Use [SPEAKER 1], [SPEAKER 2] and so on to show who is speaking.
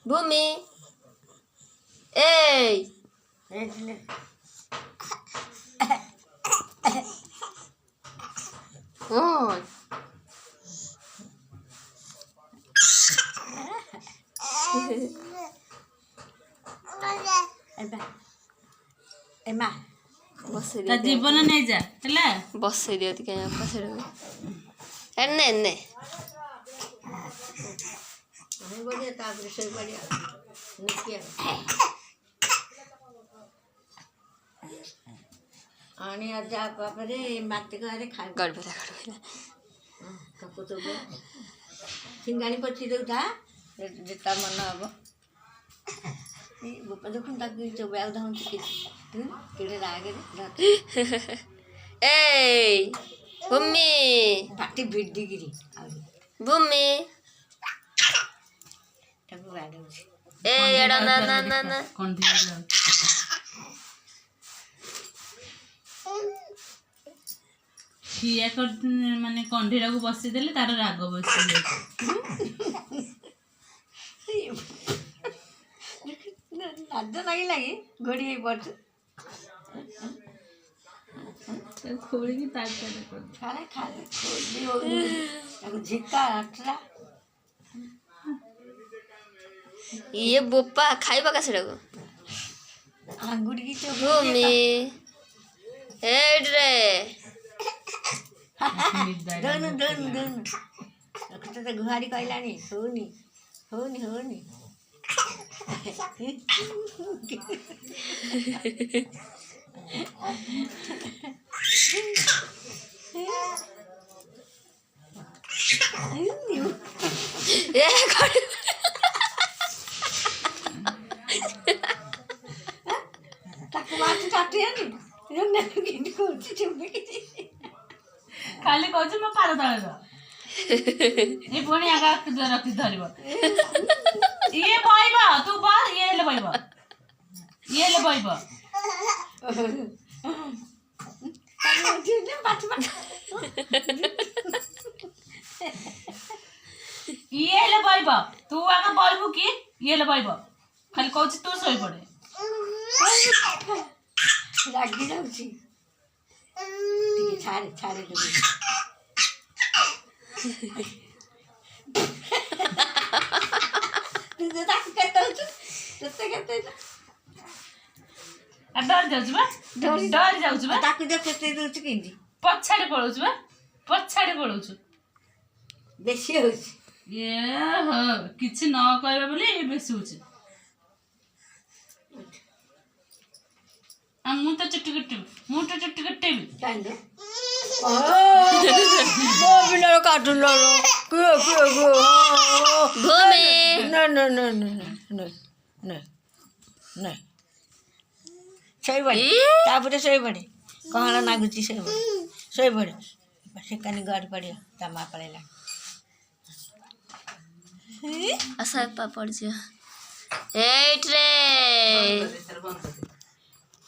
[SPEAKER 1] भूमि ए ओ
[SPEAKER 2] एमा
[SPEAKER 1] बसई
[SPEAKER 3] ता जीवन नहीं जा हैला
[SPEAKER 1] बसई दियो ती कहीं आपका सेड़ एन्ने एन्ने
[SPEAKER 2] हमें बढ़िया ताप से बढ़िया निकिया आणि आज बापरे माती घरे खा
[SPEAKER 1] गडबड
[SPEAKER 2] ताको तो सिंगाणी पची देउथा जेता मन हबो ए बुपा देखुन ताकि चोब्याउ धाउन के केडे लागे रे
[SPEAKER 1] ए भूमि
[SPEAKER 2] पाटी बिड्डी गिरी
[SPEAKER 1] भूमि
[SPEAKER 2] ताको बाडौ
[SPEAKER 1] ए एड़ा ना ना ना ना
[SPEAKER 3] कौन दिया किया कर माने कंढीरा को बसी देले तार राग बसी
[SPEAKER 2] लाज नहीं लगी घोड़ी ही पड़
[SPEAKER 3] खोली की तार कर
[SPEAKER 2] खाले खाले खोली हो झिका अटरा
[SPEAKER 1] ये बोपा खाइबा का सेड़ा
[SPEAKER 2] आंगुड़ी की तो
[SPEAKER 1] भूमि एड रे
[SPEAKER 2] दोन दोन दोन अखत तो गुहारी कहलानी होनी होनी होनी
[SPEAKER 1] ए गड
[SPEAKER 2] ताको माटी काटे नि यो ने किन को चिचुबे कि
[SPEAKER 3] खाली कहछ म पार दळो ए पुणी आगा रखी धरिबो ये बइबो तू बस ये ले बइबो
[SPEAKER 2] ताको चिने बात बात
[SPEAKER 3] ये ले बइबो तू आगा बइबो कि ये ले बइबो खाली कहछ तू सोई पड़े
[SPEAKER 2] रागी जाउची ठीक छाड़े छाड़े दे तू ताक कहतो तते कहते
[SPEAKER 3] आ डर जाउछ बा डर जाउछ बा
[SPEAKER 2] ताकू दे कहते दउछ किंदी
[SPEAKER 3] पछाडे पळौछ बा पछाडे पळौछ
[SPEAKER 2] बेसी होछ
[SPEAKER 3] ये ह किछि न कहबे बोली बेसी होछ आ मु तो चुट्टी कट्टी
[SPEAKER 2] कांदो
[SPEAKER 1] ओ बिना काटू लो भूमि
[SPEAKER 2] no no no no no no no सोई बड़े तापुरे सोई बड़े कहला नागुची सोई बड़े से कनी गड़ पड़े तमा पड़ेला
[SPEAKER 1] असा पड़ जा एट रे